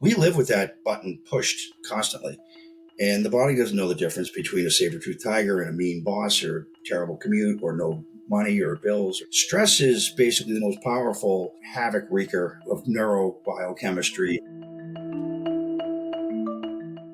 We live with that button pushed constantly. And the body doesn't know the difference between a saber-toothed tiger and a mean boss or terrible commute or no money or bills. Stress is basically the most powerful havoc wreaker of neurobiochemistry.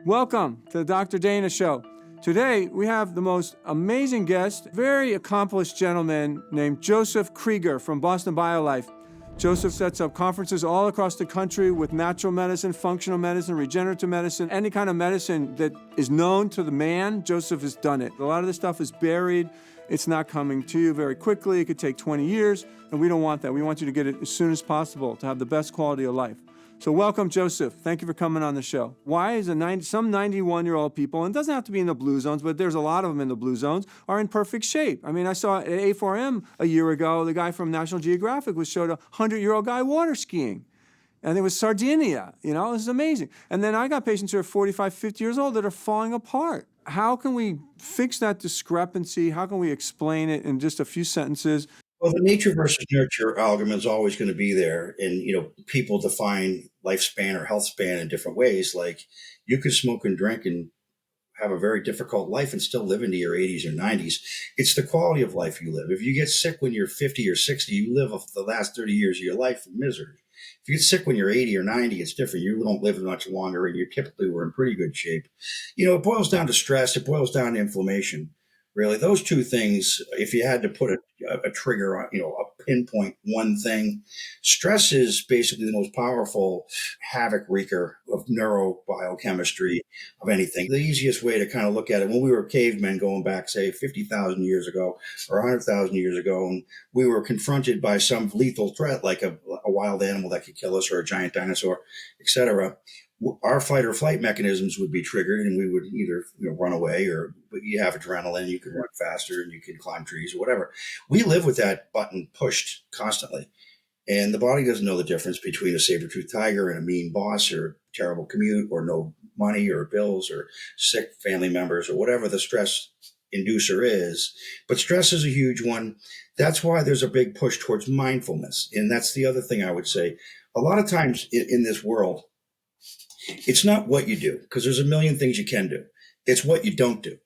Welcome to the Dr. Dana Show. Today, we have the most amazing guest, very accomplished gentleman named Joseph Krieger from Boston BioLife. Joseph sets up conferences all across the country with natural medicine, functional medicine, regenerative medicine, any kind of medicine that is known to the man. Joseph has done it. A lot of this stuff is buried. It's not coming to you very quickly. It could take 20 years, and we don't want that. We want you to get it as soon as possible to have the best quality of life. So welcome, Joseph. Thank you for coming on the show. Why is some 91-year-old people, and it doesn't have to be in the blue zones, but there's a lot of them in the blue zones, are in perfect shape? I mean, I saw at A4M a year ago, the guy from National Geographic showed a 100-year-old guy water skiing. And it was Sardinia, it was amazing. And then I got patients who are 45, 50 years old that are falling apart. How can we fix that discrepancy? How can we explain it in just a few sentences? Well, the nature versus nurture argument is always going to be there. And, people define lifespan or health span in different ways. Like you could smoke and drink and have a very difficult life and still live into your 80s or 90s. It's the quality of life you live. If you get sick when you're 50 or 60, you live the last 30 years of your life in misery. If you get sick when you're 80 or 90, it's different. You don't live much longer and you typically were in pretty good shape. It boils down to stress. It boils down to inflammation. Really, those two things, if you had to put a trigger on, a pinpoint one thing, stress is basically the most powerful havoc wreaker of neurobiochemistry of anything. The easiest way to kind of look at it, when we were cavemen going back, say, 50,000 years ago or 100,000 years ago, and we were confronted by some lethal threat like a wild animal that could kill us or a giant dinosaur, etc., our fight or flight mechanisms would be triggered and we would either run away or you have adrenaline, you can run faster and you can climb trees or whatever. We live with that button pushed constantly. And the body doesn't know the difference between a saber-toothed tiger and a mean boss or terrible commute or no money or bills or sick family members or whatever the stress inducer is. But stress is a huge one. That's why there's a big push towards mindfulness. And that's the other thing I would say. A lot of times in this world, it's not what you do, because there's a million things you can do. It's what you don't do,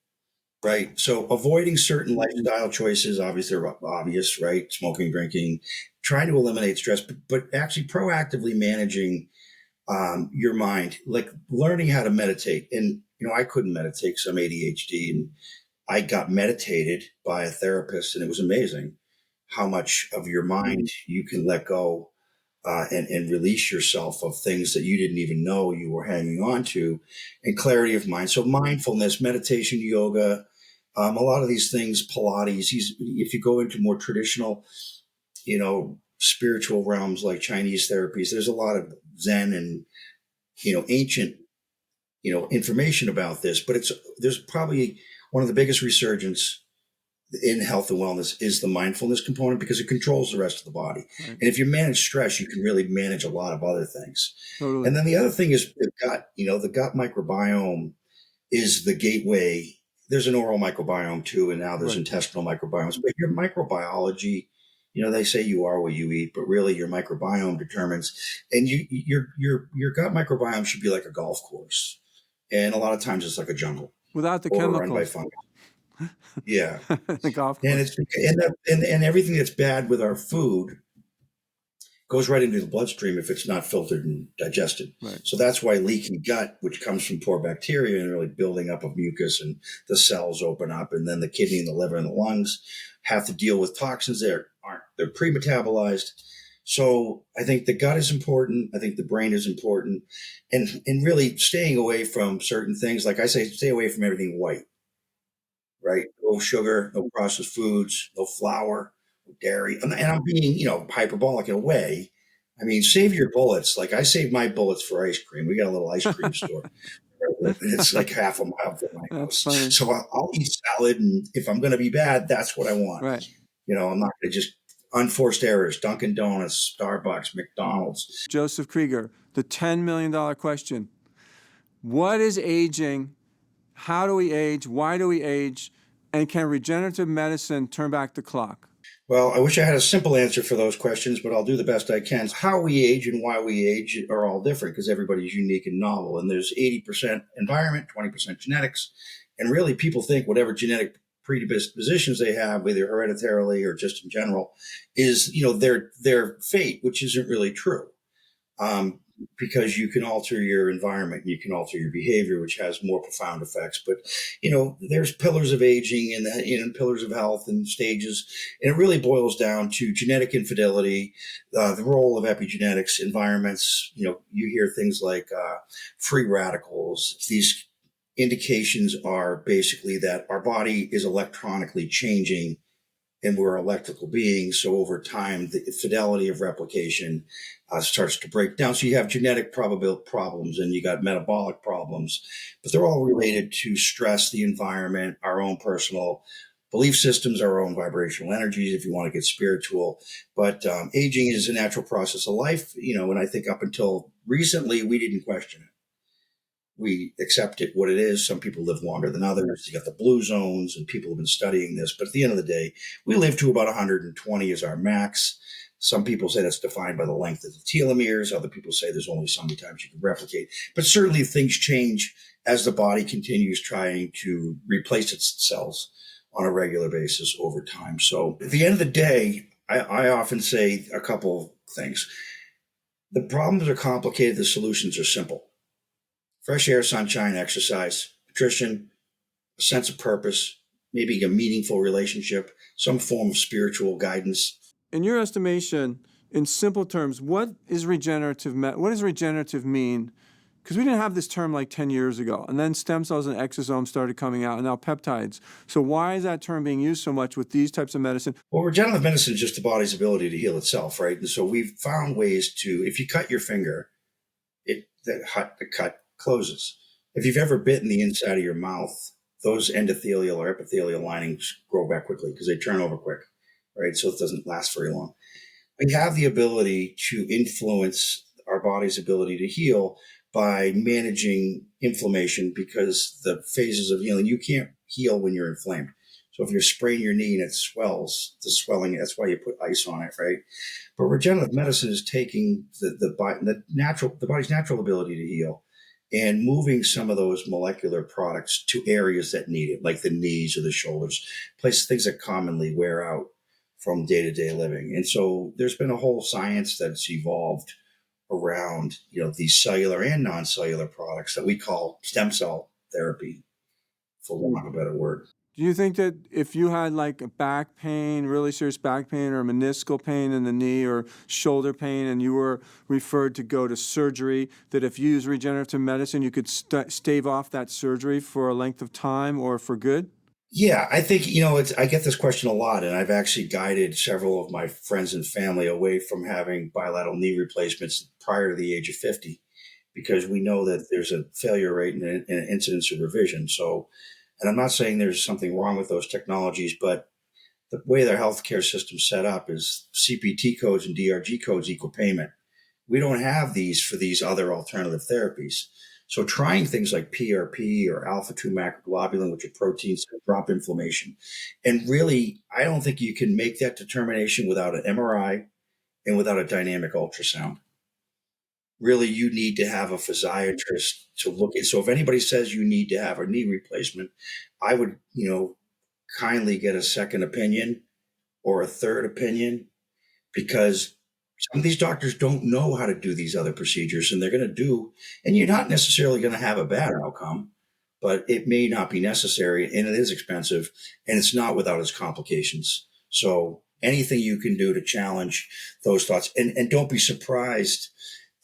right? So avoiding certain lifestyle choices, obviously, are obvious, right? Smoking, drinking, trying to eliminate stress, but actually proactively managing your mind, like learning how to meditate. And, I couldn't meditate because I'm ADHD, and I got meditated by a therapist, and it was amazing how much of your mind you can let go and release yourself of things that you didn't even know you were hanging on to, and clarity of mind. So mindfulness, meditation, yoga, a lot of these things, Pilates, if you go into more traditional, spiritual realms like Chinese therapies, there's a lot of Zen and, ancient, information about this, but there's probably one of the biggest resurgence in health and wellness is the mindfulness component, because it controls the rest of the body. Right. And if you manage stress, you can really manage a lot of other things. Totally. And then the other thing is the gut. The gut microbiome is the gateway. There's an oral microbiome too, and now there's intestinal microbiomes. But your microbiology, they say you are what you eat, but really your microbiome determines. And your gut microbiome should be like a golf course, and a lot of times it's like a jungle without the chemicals. Run by fungus. Yeah. The golf course. And everything that's bad with our food goes right into the bloodstream if it's not filtered and digested. Right. So that's why leaky gut, which comes from poor bacteria and really building up of mucus, and the cells open up, and then the kidney and the liver and the lungs have to deal with toxins they're pre-metabolized. So I think the gut is important. I think the brain is important, and really staying away from certain things. Like I say, stay away from everything white. Right? No sugar, no processed foods, no flour, no dairy. And I'm being, hyperbolic in a way. I mean, save your bullets. Like I save my bullets for ice cream. We got a little ice cream store. It's like half a mile from my house. So I'll eat salad. And if I'm going to be bad, that's what I want. Right. I'm not going to just unforced errors, Dunkin' Donuts, Starbucks, McDonald's. Joseph Krieger, the $10 million question. What is aging? How do we age? Why do we age? And can regenerative medicine turn back the clock? Well, I wish I had a simple answer for those questions, but I'll do the best I can. How we age and why we age are all different because everybody's unique and novel. And there's 80% environment, 20% genetics. And really, people think whatever genetic predispositions they have, whether hereditarily or just in general, is their fate, which isn't really true. um, because you can alter your environment, you can alter your behavior, which has more profound effects. But there's pillars of aging and pillars of health and stages, and it really boils down to genetic infidelity, the role of epigenetics, environments. You hear things like free radicals. These indications are basically that our body is electronically changing and we're electrical beings. So over time, the fidelity of replication starts to break down. So you have genetic probability problems and you got metabolic problems, but they're all related to stress, the environment, our own personal belief systems, our own vibrational energies, if you want to get spiritual. But aging is a natural process of life, and I think up until recently, we didn't question it. We accept it what it is. Some people live longer than others. You got the blue zones, and people have been studying this. But at the end of the day, we live to about 120 is our max. Some people say that's defined by the length of the telomeres. Other people say there's only so many times you can replicate. But certainly things change as the body continues trying to replace its cells on a regular basis over time. So at the end of the day, I often say a couple things. The problems are complicated. The solutions are simple. Fresh air, sunshine, exercise, nutrition, a sense of purpose, maybe a meaningful relationship, some form of spiritual guidance. In your estimation, in simple terms, what is regenerative? What does regenerative mean? Because we didn't have this term like 10 years ago. And then stem cells and exosomes started coming out, and now peptides. So why is that term being used so much with these types of medicine? Well, regenerative medicine is just the body's ability to heal itself, right? And so we've found ways to, if you cut your finger, the cut closes. If you've ever bitten the inside of your mouth, those endothelial or epithelial linings grow back quickly because they turn over quick, right? So it doesn't last very long. We have the ability to influence our body's ability to heal by managing inflammation because the phases of healing, you can't heal when you're inflamed. So if you're spraining your knee and it swells, the swelling, that's why you put ice on it, right? But regenerative medicine is taking the body's natural ability to heal and moving some of those molecular products to areas that need it, like the knees or the shoulders, places things that commonly wear out from day-to-day living. And so there's been a whole science that's evolved around, these cellular and non-cellular products that we call stem cell therapy, for want of a better word. Do you think that if you had like a back pain, really serious back pain, or meniscal pain in the knee, or shoulder pain, and you were referred to go to surgery, that if you use regenerative medicine, you could stave off that surgery for a length of time or for good? Yeah, I think, I get this question a lot, and I've actually guided several of my friends and family away from having bilateral knee replacements prior to the age of 50, because we know that there's a failure rate and an incidence of revision. So, and I'm not saying there's something wrong with those technologies, but the way their healthcare system's set up is CPT codes and DRG codes equal payment. We don't have these for these other alternative therapies. So trying things like PRP or alpha-2 macroglobulin, which are proteins that drop inflammation. And really, I don't think you can make that determination without an MRI and without a dynamic ultrasound. Really, you need to have a physiatrist to look at. So if anybody says you need to have a knee replacement, I would, kindly get a second opinion or a third opinion, because some of these doctors don't know how to do these other procedures, and they're going to do, and you're not necessarily going to have a bad outcome, but it may not be necessary, and it is expensive, and it's not without its complications. So anything you can do to challenge those thoughts, and don't be surprised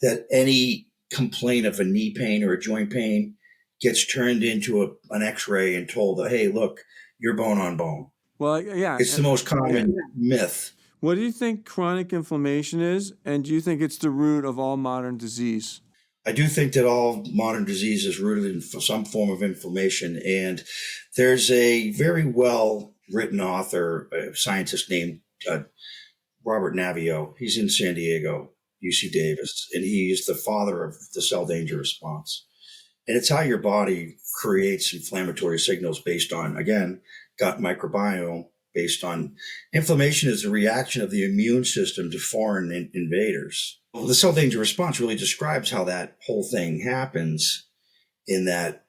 that any complaint of a knee pain or a joint pain gets turned into an x-ray and told that, hey, look, you're bone on bone. Well, yeah. It's the most common myth. What do you think chronic inflammation is, and do you think it's the root of all modern disease? I do think that all modern disease is rooted in some form of inflammation. And there's a very well written author, a scientist named Robert Navio. He's in San Diego, UC Davis, and he is the father of the cell danger response. And it's how your body creates inflammatory signals based on, again, gut microbiome, based on inflammation is the reaction of the immune system to foreign invaders. Well, the cell danger response really describes how that whole thing happens, in that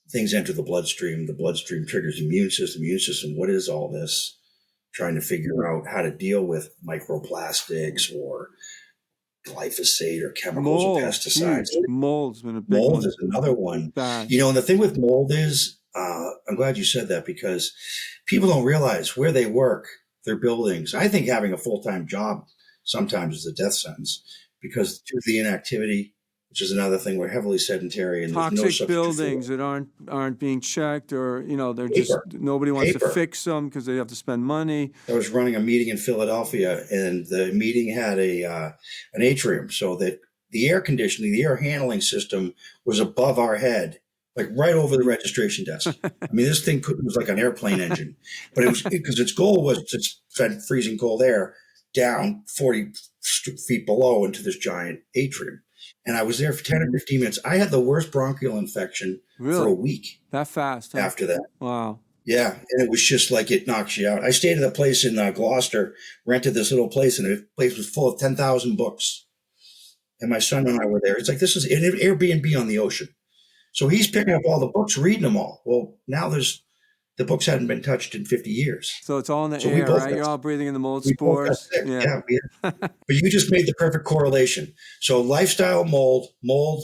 things enter the bloodstream triggers immune system. What is all this? Trying to figure out how to deal with microplastics or glyphosate or chemicals or Mold, pesticides. huge. Mold's been a big Mold one. is another one. Bad. And the thing with mold is, I'm glad you said that, because people don't realize where they work, their buildings. I think having a full-time job sometimes is a death sentence, because due to the inactivity, which is another thing, we're heavily sedentary and there's no Toxic substitute buildings for that aren't being checked, or they're just paper. nobody wants to Paper. fix them because they have to spend money. I was running a meeting in Philadelphia, and the meeting had an atrium, so that the air conditioning, the air handling system was above our head, like right over the registration desk. I mean, this thing was like an airplane engine, but it was because its goal was to send freezing cold air down 40 feet below into this giant atrium. And I was there for 10 or 15 minutes. I had the worst bronchial infection for a week That fast, huh? after that. Wow. Yeah, and it was just like it knocks you out. I stayed at a place in Gloucester, rented this little place, and the place was full of 10,000 books. And my son and I were there. It's like, this is an Airbnb on the ocean. So he's picking up all the books, reading them all. Well, now the books hadn't been touched in 50 years. So it's all in the So we air, both right? got- You're all breathing in the mold We both got spores. sick. Yeah. But you just made the perfect correlation. So lifestyle, mold,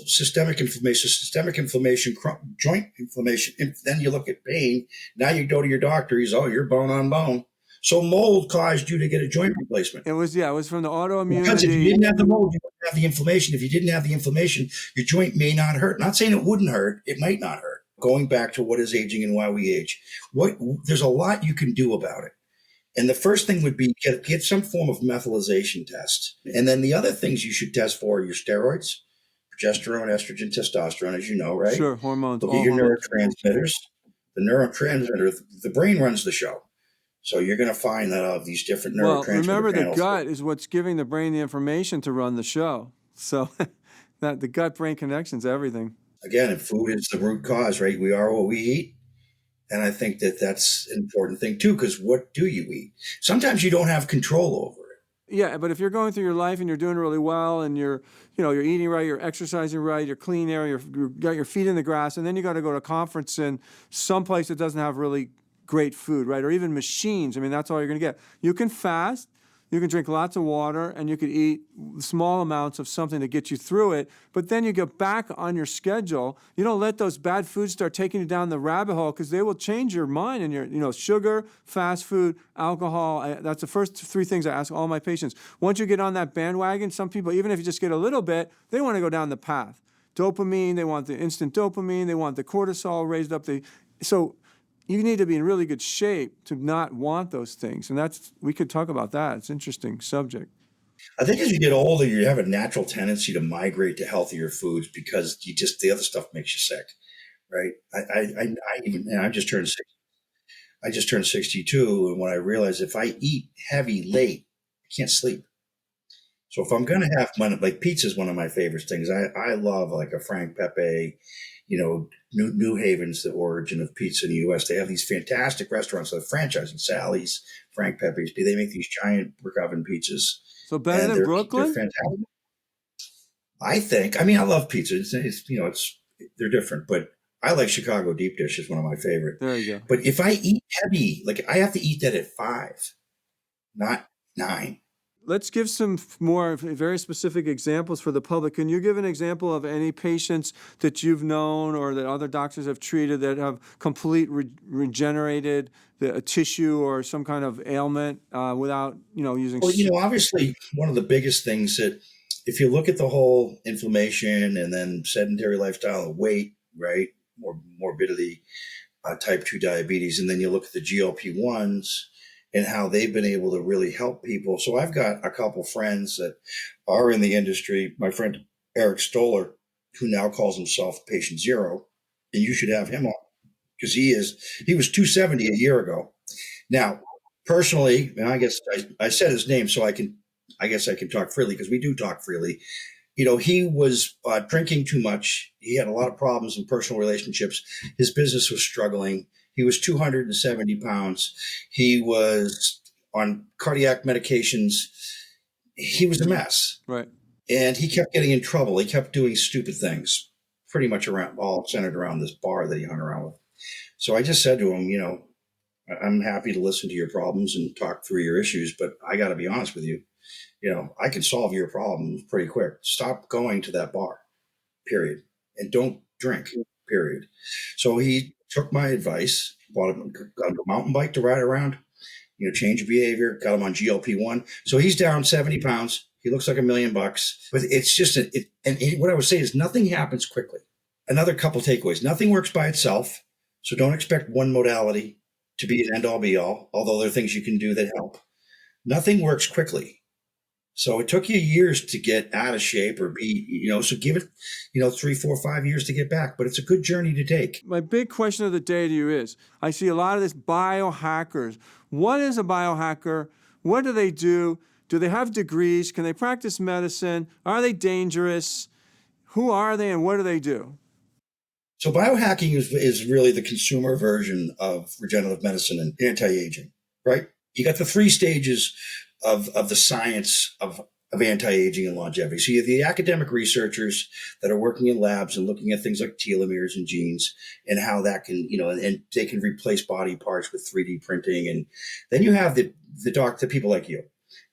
systemic inflammation, joint inflammation. And then you look at pain. Now you go to your doctor. You're bone on bone. So mold caused you to get a joint replacement. It was from the autoimmunity. Because if you didn't have the mold, you wouldn't have the inflammation. If you didn't have the inflammation, your joint may not hurt. Not saying it wouldn't hurt. It might not hurt. Going back to what is aging and why we age. There's a lot you can do about it. And the first thing would be get some form of methylation test. And then the other things you should test for are your steroids, progesterone, estrogen, testosterone, as you know, right? Sure, hormones. Look all at your hormones. neurotransmitters. The neurotransmitter, the brain runs the show. So you're going to find that of these different neurotransmitter Well, remember, the panels. gut is what's giving the brain the information to run the show. So that the gut-brain connection's everything. Again, if food is the root cause, right? We are what we eat. And I think that's an important thing too, because what do you eat? Sometimes you don't have control over it. Yeah, but if you're going through your life and you're doing really well, and you're eating right, you're exercising right, you're clean air, you've got your feet in the grass, and then you got to go to a conference in some place that doesn't have really great food, right? Or even machines. I mean, that's all you're going to get. You can fast, you can drink lots of water, and you could eat small amounts of something to get you through it. But then you get back on your schedule. You don't let those bad foods start taking you down the rabbit hole, because they will change your mind. And your, sugar, fast food, alcohol. That's the first three things I ask all my patients. Once you get on that bandwagon, some people, even if you just get a little bit, they want to go down the path. Dopamine, they want the instant dopamine, they want the cortisol raised up. So you need to be in really good shape to not want those things. And we could talk about that. It's an interesting subject. I think as you get older, you have a natural tendency to migrate to healthier foods, because the other stuff makes you sick, right? I just turned 60. I just turned 62, and when I realized if I eat heavy late, I can't sleep. So if I'm going to have like pizza is one of my favorite things. I love like a Frank Pepe, New Haven's the origin of pizza in the U.S. They have these fantastic restaurants, like franchising, Sally's, Frank Pepe's. They make these giant brick oven pizzas. So better than Brooklyn? They're fantastic. I think. I mean, I love pizza. They're different, but I like Chicago deep dish is one of my favorite. There you go. But if I eat heavy, like I have to eat that at 5, not 9. Let's give some more very specific examples for the public. Can you give an example of any patients that you've known or that other doctors have treated that have complete regenerated a tissue or some kind of ailment without, using... Well, obviously, one of the biggest things that if you look at the whole inflammation and then sedentary lifestyle, weight, right, morbidity, type 2 diabetes, and then you look at the GLP-1s, and how they've been able to really help people. So I've got a couple friends that are in the industry. My friend Eric Stoller, who now calls himself Patient Zero, and you should have him on, because he was 270 a year ago. Now, personally, and I guess I said his name so I guess I can talk freely, because we do talk freely. He was drinking too much. He had a lot of problems in personal relationships. His business was struggling. He was 270 pounds. He was on cardiac medications. He was a mess. Right. And he kept getting in trouble. He kept doing stupid things, pretty much around, all centered around this bar that he hung around with. So I just said to him, I'm happy to listen to your problems and talk through your issues, but I got to be honest with you. I can solve your problems pretty quick. Stop going to that bar, period. And don't drink, period. So he took my advice, bought him a mountain bike to ride around, change of behavior, got him on GLP-1. So he's down 70 pounds. He looks like $1 million. But it's just, what I would say is nothing happens quickly. Another couple takeaways. Nothing works by itself. So don't expect one modality to be an end all be all, although there are things you can do that help. Nothing works quickly. So it took you years to get out of shape or be, so give it, 3, 4, 5 years to get back, but it's a good journey to take. My big question of the day to you is, I see a lot of this biohackers. What is a biohacker? What do they do? Do they have degrees? Can they practice medicine? Are they dangerous? Who are they and what do they do? So biohacking is really the consumer version of regenerative medicine and anti-aging, right? You got the 3 stages of the science of anti-aging and longevity. So you have the academic researchers that are working in labs and looking at things like telomeres and genes and how that can, and they can replace body parts with 3D printing. And then you have the people like you,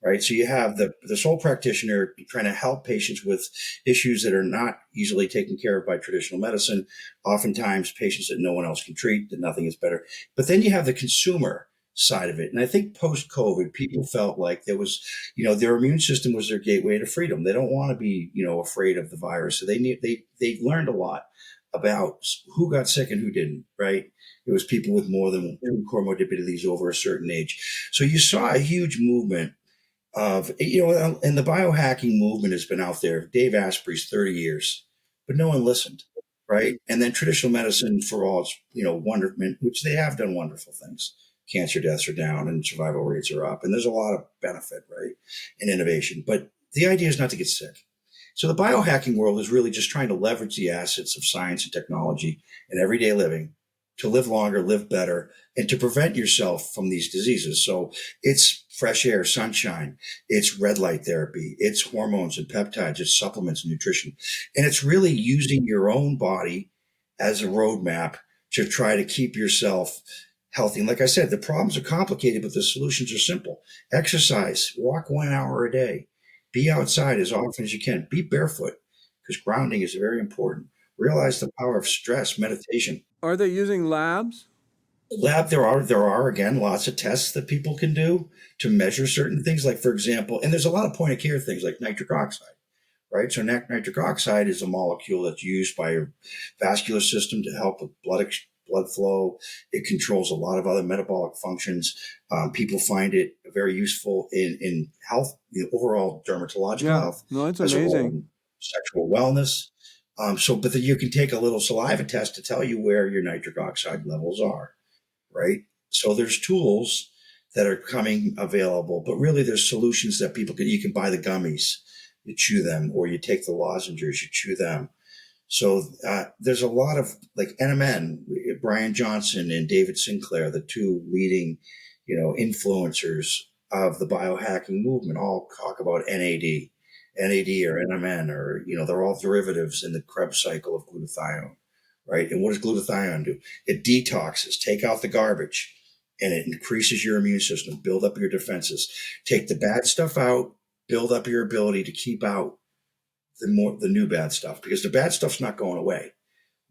right? So you have the sole practitioner trying to help patients with issues that are not easily taken care of by traditional medicine. Oftentimes patients that no one else can treat, that nothing is better. But then you have the consumer side of it. And I think post-COVID, people felt like there was, their immune system was their gateway to freedom. They don't want to be, afraid of the virus. So they learned a lot about who got sick and who didn't, right? It was people with more than 2 comorbidities over a certain age. So you saw a huge movement of, and the biohacking movement has been out there. Dave Asprey's 30 years, but no one listened, right? And then traditional medicine, for all its, wonderment, which they have done wonderful things. Cancer deaths are down and survival rates are up. And there's a lot of benefit, right, and innovation. But the idea is not to get sick. So the biohacking world is really just trying to leverage the assets of science and technology and everyday living to live longer, live better, and to prevent yourself from these diseases. So it's fresh air, sunshine, it's red light therapy, it's hormones and peptides, it's supplements and nutrition. And it's really using your own body as a roadmap to try to keep yourself healthy. And like I said, the problems are complicated, but the solutions are simple. Exercise, walk 1 hour a day, be outside as often as you can, be barefoot, because grounding is very important. Realize the power of stress, meditation. Are they using labs? There are again lots of tests that people can do to measure certain things, like, for example, and there's a lot of point of care things like nitric oxide, right? So nitric oxide is a molecule that's used by your vascular system to help with blood flow. It controls a lot of other metabolic functions. People find it very useful in health, overall dermatological health. No, it's as amazing. well as sexual wellness. But then you can take a little saliva test to tell you where your nitric oxide levels are, right? So there's tools that are coming available, but really there's solutions that you can buy the gummies, you chew them, or you take the lozenges, you chew them. So there's a lot of, like, NMN, Brian Johnson and David Sinclair, the 2 leading, influencers of the biohacking movement, all talk about NAD or NMN, or, they're all derivatives in the Krebs cycle of glutathione, right? And what does glutathione do? It detoxes, take out the garbage, and it increases your immune system, build up your defenses, take the bad stuff out, build up your ability to keep out the new bad stuff, because the bad stuff's not going away.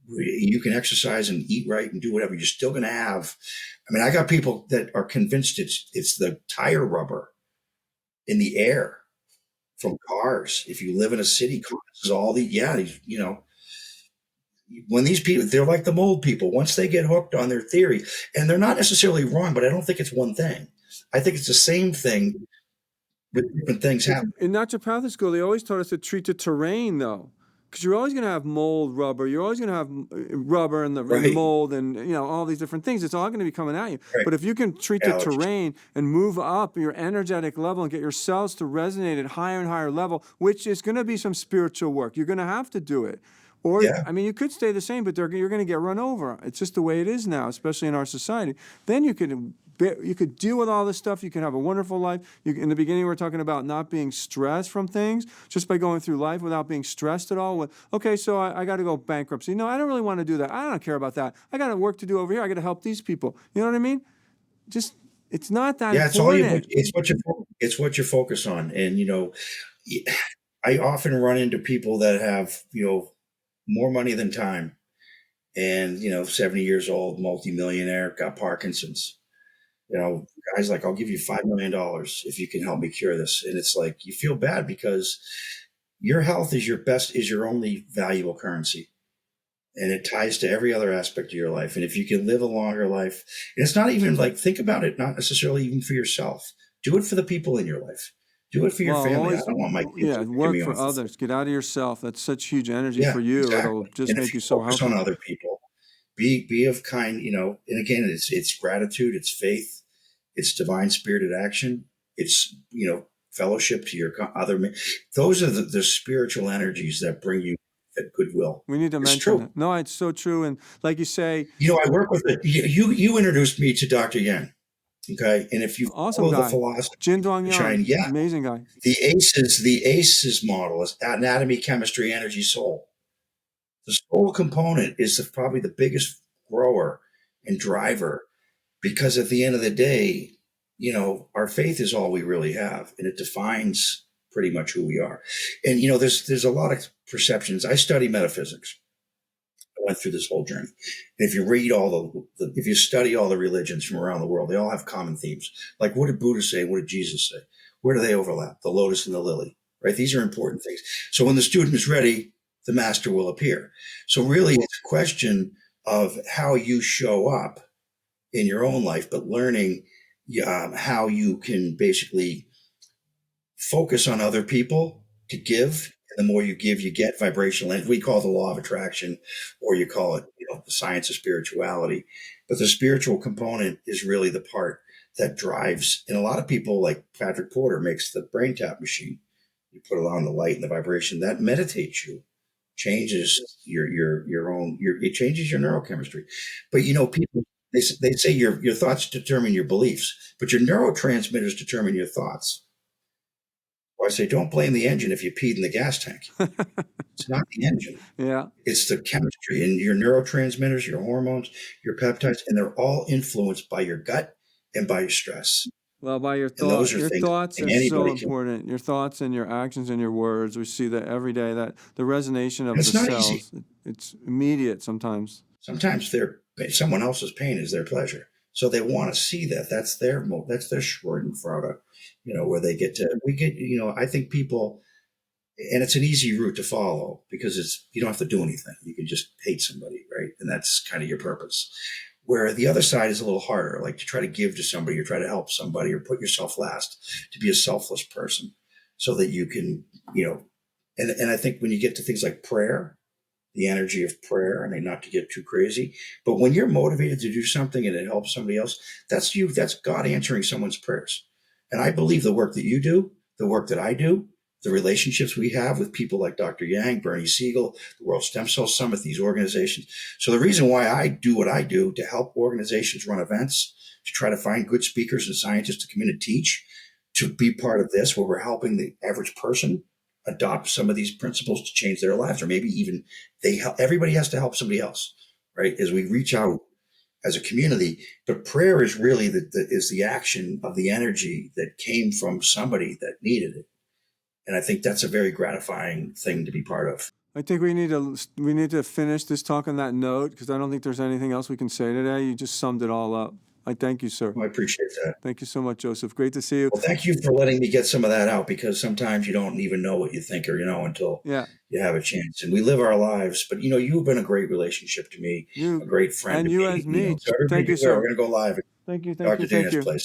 You can exercise and eat right and do whatever. You're still going to have, I got people that are convinced it's the tire rubber in the air from cars. If you live in a city, causes all when these people, they're like the mold people. Once they get hooked on their theory, and they're not necessarily wrong, but I don't think it's one thing. I think it's the same thing with different things happening. In naturopathic school, they always taught us to treat the terrain, though, because you're always going to have mold rubber. You're always going to have rubber and the mold and, all these different things. It's all going to be coming at you. Right. But if you can treat the terrain and move up your energetic level and get your cells to resonate at higher and higher level, which is going to be some spiritual work, you're going to have to do it. Or, Yeah. I mean, you could stay the same, but you're going to get run over. It's just the way it is now, especially in our society. Then you could deal with all this stuff. You can have a wonderful life. In the beginning, we were talking about not being stressed from things, just by going through life without being stressed at all. Okay, so I got to go bankruptcy. No, I don't really want to do that. I don't care about that. I got work to do over here. I got to help these people. You know what I mean? Just, it's not that Yeah, it's all you. important. It's what you focus on, and I often run into people that have more money than time, and 70 years old, multimillionaire, got Parkinson's. Guys like, I'll give you $5 million if you can help me cure this, and it's like you feel bad because your health is your only valuable currency. And it ties to every other aspect of your life. And if you can live a longer life, and it's not even like, think about it, not necessarily even for yourself. Do it for the people in your life. Do it for your family. I don't want my kids to look at work me for off. others. Get out of yourself. That's such huge energy Yeah, for you. exactly. It'll just And make if you you so focus healthy. on other people, be of kind, and again, it's gratitude, it's faith, it's divine spirited action, it's fellowship to your other men. Those are the spiritual energies that bring you that goodwill. We need to It's mention true. it. No, it's so true. And like you say, I work with it. You introduced me to Dr. Yang. Okay. And if you awesome follow the guy, philosophy Jin of Dong China, Yang, yeah, amazing guy. the ACEs model is anatomy, chemistry, energy, soul. The soul component is probably the biggest grower and driver because at the end of the day, our faith is all we really have, and it defines pretty much who we are. And there's a lot of perceptions. I study metaphysics. I went through this whole journey. And if you read if you study all the religions from around the world, they all have common themes. Like, what did Buddha say? What did Jesus say? Where do they overlap? The lotus and the lily, right? These are important things. So when the student is ready, the master will appear. So really, it's a question of how you show up in your own life, but learning how you can basically focus on other people to give. And the more you give, you get vibrational. And we call it the law of attraction, or you call it, the science of spirituality. But the spiritual component is really the part that drives. And a lot of people, like Patrick Porter, makes the brain tap machine. You put it on the light and the vibration that meditates you, changes it changes your neurochemistry. But people, they say your thoughts determine your beliefs, but your neurotransmitters determine your thoughts. I say, don't blame the engine if you peed in the gas tank. It's not the engine. Yeah. It's the chemistry and your neurotransmitters, your hormones, your peptides, and they're all influenced by your gut and by your stress. Well, by your And those thought, are your things thoughts are so anybody can. important. Your thoughts and your actions and your words. We see that every day. That the resonation of And the it's not cells. easy. It's immediate sometimes. Sometimes someone else's pain is their pleasure. So they want to see that. That's their Schadenfreude, where they I think people, and it's an easy route to follow because you don't have to do anything. You can just hate somebody, right? And that's kind of your purpose. Where the other side is a little harder, like to try to give to somebody or try to help somebody or put yourself last, to be a selfless person so that you can, and I think when you get to things like prayer, the energy of prayer, I mean, not to get too crazy, but when you're motivated to do something and it helps somebody else, that's God answering someone's prayers. And I believe the work that you do, the work that I do, the relationships we have with people like Dr. Yang, Bernie Siegel, the World Stem Cell Summit, these organizations. So the reason why I do what I do to help organizations run events, to try to find good speakers and scientists to come in and teach, to be part of this, where we're helping the average person adopt some of these principles to change their lives, or maybe even everybody has to help somebody else, right? As we reach out as a community, but prayer is really the action of the energy that came from somebody that needed it. And I think that's a very gratifying thing to be part of. I think we need to finish this talk on that note because I don't think there's anything else we can say today. You just summed it all up. I thank you, sir. Well, I appreciate that. Thank you so much, Joseph. Great to see you. Well, thank you for letting me get some of that out, because sometimes you don't even know what you think or until you have a chance. And we live our lives. But you've been a great relationship to me, a great friend and to you me. as me. So everybody Thank you, sir. We're going to go live at Thank you. Dr. Dana's place.